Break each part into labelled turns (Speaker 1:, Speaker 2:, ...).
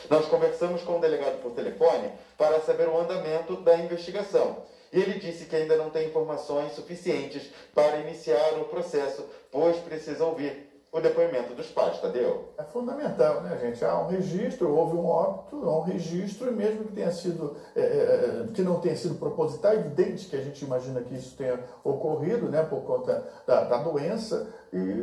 Speaker 1: Nós conversamos com o delegado por telefone para saber o andamento da investigação. E ele disse que ainda não tem informações suficientes para iniciar o processo, pois precisa ouvir o depoimento dos pais, Tadeu.
Speaker 2: É fundamental, né, gente? Há um registro, houve um óbito, há um registro, e mesmo que tenha sido, que não tenha sido proposital, é evidente que a gente imagina que isso tenha ocorrido, né, por conta da doença,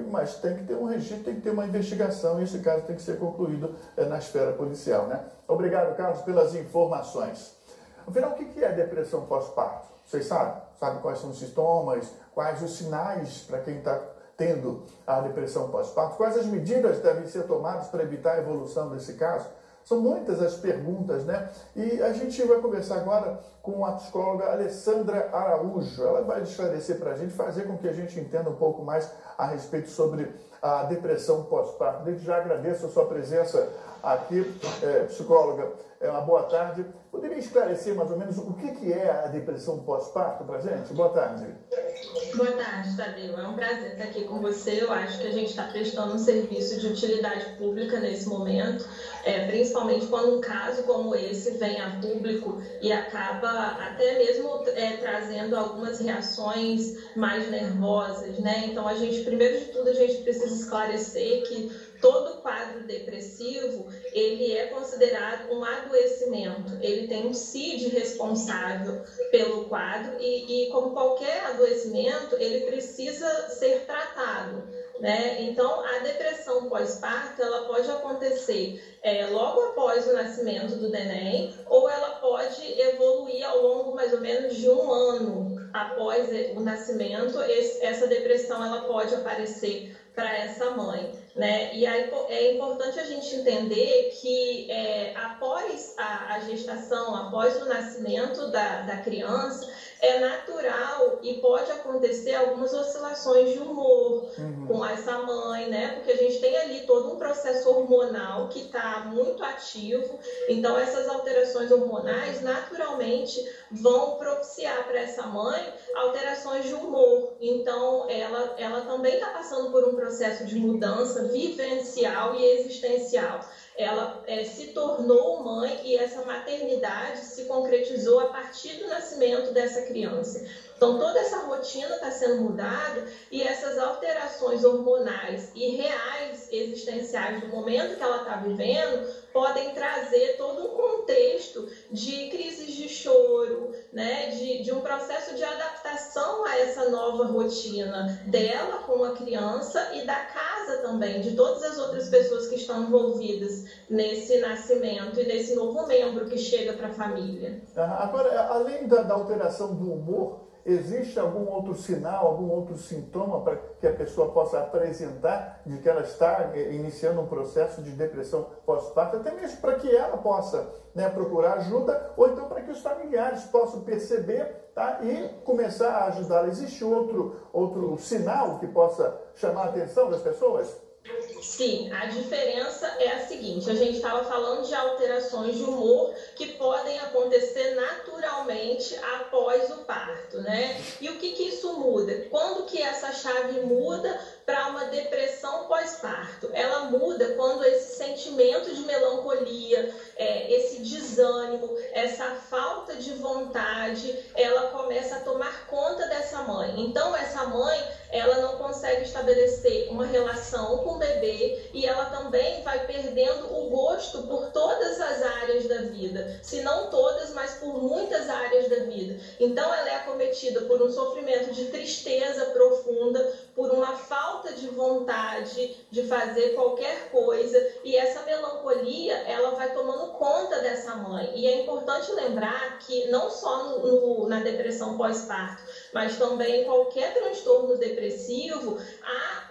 Speaker 2: mas tem que ter um registro, tem que ter uma investigação, e esse caso tem que ser concluído na esfera policial, né? Obrigado, Carlos, pelas informações. Afinal, o que é depressão pós-parto? Vocês sabem? Sabem quais são os sintomas, quais os sinais para quem está tendo a depressão pós-parto? Quais as medidas devem ser tomadas para evitar a evolução desse caso? São muitas as perguntas, né? E a gente vai conversar agora com a psicóloga Alessandra Araújo. Ela vai esclarecer para a gente, fazer com que a gente entenda um pouco mais a respeito sobre a depressão pós-parto. Desde já agradeço a sua presença aqui, psicóloga. Uma boa tarde. Poderia esclarecer mais ou menos o que é a depressão pós-parto para a gente? Boa tarde.
Speaker 3: Boa tarde, Tadeu. É um prazer estar aqui com você. Eu acho que a gente está prestando um serviço de utilidade pública nesse momento, principalmente quando um caso como esse vem a público e acaba até mesmo trazendo algumas reações mais nervosas, né? Então, primeiro de tudo, a gente precisa esclarecer que todo quadro depressivo, ele é considerado um adoecimento. Ele tem um CID responsável pelo quadro e como qualquer adoecimento, ele precisa ser tratado, né? Então, a depressão pós-parto, ela pode acontecer logo após o nascimento do neném, ou ela pode evoluir ao longo mais ou menos de um ano após o nascimento. Essa depressão, ela pode aparecer para essa mãe, né? E aí é importante a gente entender que após a gestação, após o nascimento da criança, é natural e pode acontecer algumas oscilações de humor com essa mãe, né? Porque a gente tem ali todo um processo hormonal que está muito ativo, então essas alterações hormonais naturalmente vão propiciar para essa mãe alterações de humor. Então ela também está passando por um processo de mudança vivencial e existencial. Ela se tornou mãe e essa maternidade se concretizou a partir do nascimento dessa criança. Então, toda essa rotina está sendo mudada e essas alterações hormonais e reais existenciais do momento que ela está vivendo podem trazer todo um contexto de crises de choro, né? De um processo de adaptação a essa nova rotina dela com a criança e da casa também, de todas as outras pessoas que estão envolvidas nesse nascimento e nesse novo membro que chega para a família.
Speaker 2: Agora, além da alteração do humor, existe algum outro sinal, algum outro sintoma para que a pessoa possa apresentar de que ela está iniciando um processo de depressão pós-parto, até mesmo para que ela possa, né, procurar ajuda, ou então para que os familiares possam perceber, tá, e começar a ajudá-la? Existe outro sinal que possa chamar a atenção das pessoas?
Speaker 3: Sim, a diferença é a seguinte: a gente estava falando de alterações de humor que podem acontecer naturalmente após o parto, né? E o que isso muda? Quando que essa chave muda para uma depressão pós-parto? Ela muda quando esse sentimento de melancolia, esse desânimo, essa falta de vontade, ela começa a tomar conta dessa mãe. Então, essa mãe, ela não consegue estabelecer uma relação com o bebê e ela também vai perdendo o gosto por todas as áreas da vida, se não todas, mas por muitas áreas da vida. Então, ela é acometida por um sofrimento de tristeza profunda, por uma falta de vontade de fazer qualquer coisa, e essa melancolia, ela vai tomando conta dessa mãe. E é importante lembrar que não só na depressão pós-parto, mas também em qualquer transtorno depressivo, há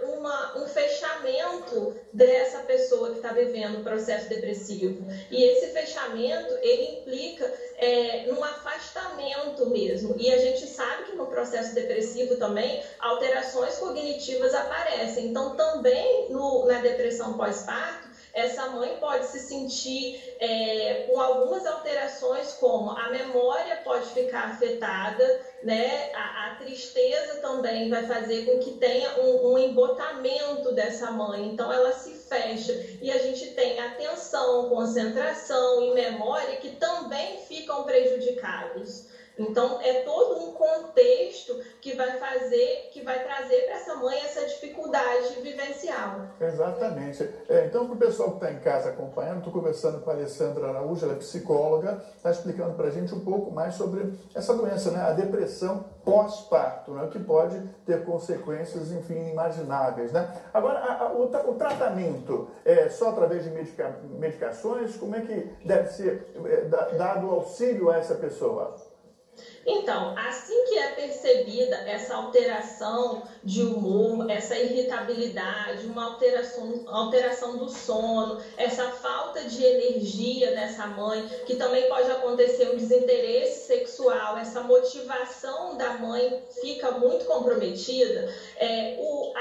Speaker 3: um fechamento dessa pessoa que está vivendo o processo depressivo. E esse fechamento, ele implica num afastamento mesmo. E a gente sabe que no processo depressivo também alterações cognitivas aparecem. Então, também na depressão pós-parto, essa mãe pode se sentir com algumas alterações, como a memória pode ficar afetada, né? A tristeza também vai fazer com que tenha um embotamento dessa mãe, então ela se fecha e a gente tem atenção, concentração e memória que também ficam prejudicados. Então, é todo um contexto que vai trazer para essa mãe essa dificuldade vivencial.
Speaker 2: Exatamente. Então, para o pessoal que está em casa acompanhando, estou conversando com a Alessandra Araújo, ela é psicóloga, está explicando para a gente um pouco mais sobre essa doença, né? A depressão pós-parto, né? Que pode ter consequências, enfim, inimagináveis, né? Agora, o tratamento é só através de medicações? Como é que deve ser dado auxílio a essa pessoa?
Speaker 3: Então, assim que é percebida essa alteração de humor, essa irritabilidade, uma alteração do sono, essa falta de energia nessa mãe, que também pode acontecer um desinteresse sexual, essa motivação da mãe fica muito comprometida,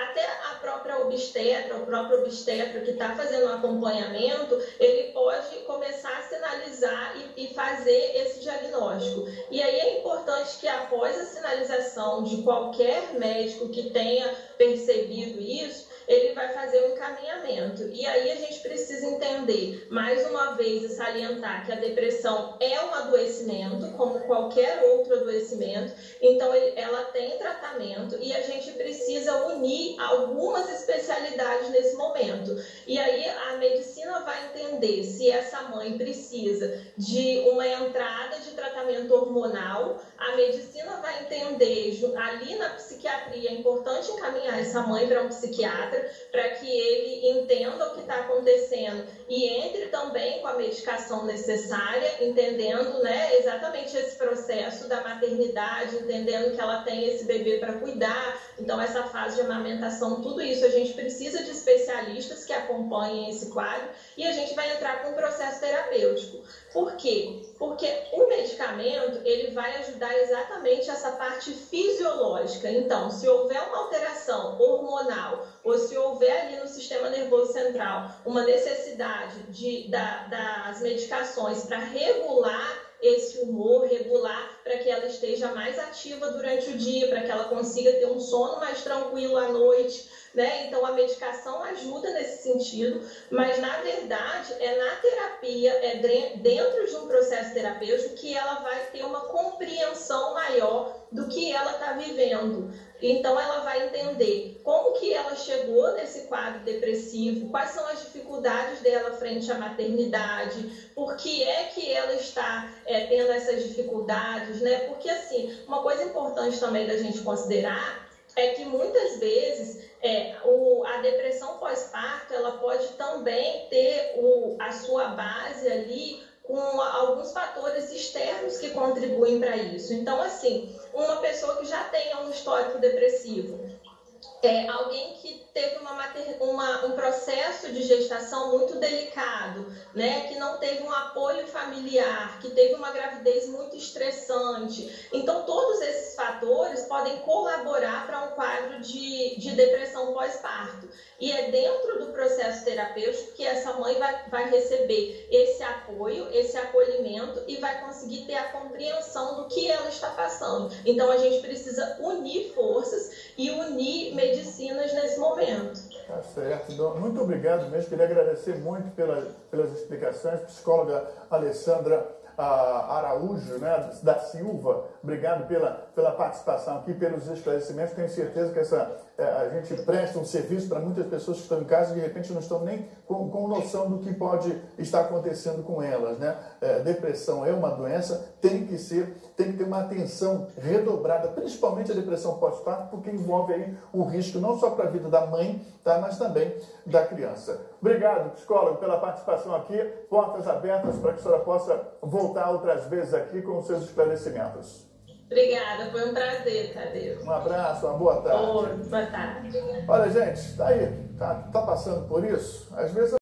Speaker 3: até a própria obstetra, o próprio obstetra que está fazendo o acompanhamento, ele pode começar a sinalizar e fazer esse diagnóstico. E aí é importante que após a sinalização de qualquer médico que tenha percebido isso, ele vai fazer um encaminhamento. E aí a gente precisa entender, mais uma vez, e salientar que a depressão é um adoecimento, como qualquer outro adoecimento, então ela tem tratamento e a gente precisa unir algumas especialidades nesse momento. E aí a medicina vai entender se essa mãe precisa de uma entrada de tratamento hormonal, a medicina vai entender, ali na psiquiatria, é importante encaminhar essa mãe para um psiquiatra, para que ele entenda o que está acontecendo e entre também com a medicação necessária, entendendo, né, exatamente esse processo da maternidade, entendendo que ela tem esse bebê para cuidar, então essa fase de amamentação, tudo isso a gente precisa de especialistas que acompanhem esse quadro e a gente vai entrar com um processo terapêutico. Por quê? Porque o medicamento, ele vai ajudar exatamente essa parte fisiológica. Então, se houver uma alteração hormonal ou se houver ali no sistema nervoso central uma necessidade das medicações para regular esse humor, regular para que ela esteja mais ativa durante o dia, para que ela consiga ter um sono mais tranquilo à noite, né? Então a medicação ajuda nesse sentido, mas na verdade é na terapia, dentro de um processo terapêutico que ela vai ter uma compreensão maior do que ela está vivendo. Então ela vai entender como que ela chegou nesse quadro depressivo, quais são as dificuldades dela frente à maternidade, por que é que ela está tendo essas dificuldades, né? Porque assim, uma coisa importante também da gente considerar é que muitas vezes a depressão pós-parto ela pode também ter a sua base ali com alguns fatores externos que contribuem para isso. Então, assim, uma pessoa que já tenha um histórico depressivo, alguém que teve um processo de gestação muito delicado, né? Que não teve um apoio familiar, que teve uma gravidez muito estressante. Então, todos esses fatores podem colaborar para um quadro de depressão pós-parto. E é dentro do processo terapêutico que essa mãe vai receber esse apoio, esse acolhimento e vai conseguir ter a compreensão do que ela está passando. Então, a gente precisa unir forças e unir medicinas nesse momento.
Speaker 2: Tá certo. Muito obrigado mesmo. Queria agradecer muito pelas explicações. Psicóloga Alessandra Araújo, né, da Silva, obrigado pela participação aqui, pelos esclarecimentos. Tenho certeza que a gente presta um serviço para muitas pessoas que estão em casa e de repente não estão nem com noção do que pode estar acontecendo com elas, né? Depressão é uma doença, tem que ter uma atenção redobrada, principalmente a depressão pós-parto, porque envolve aí o risco não só para a vida da mãe, tá, mas também da criança. Obrigado, psicólogo, pela participação aqui. Portas abertas para que a senhora possa voltar outras vezes aqui com os seus esclarecimentos.
Speaker 3: Obrigada, foi um prazer, Tadeu.
Speaker 2: Um abraço, uma boa tarde.
Speaker 3: Boa tarde.
Speaker 2: Olha, gente, tá aí, tá passando por isso? Às vezes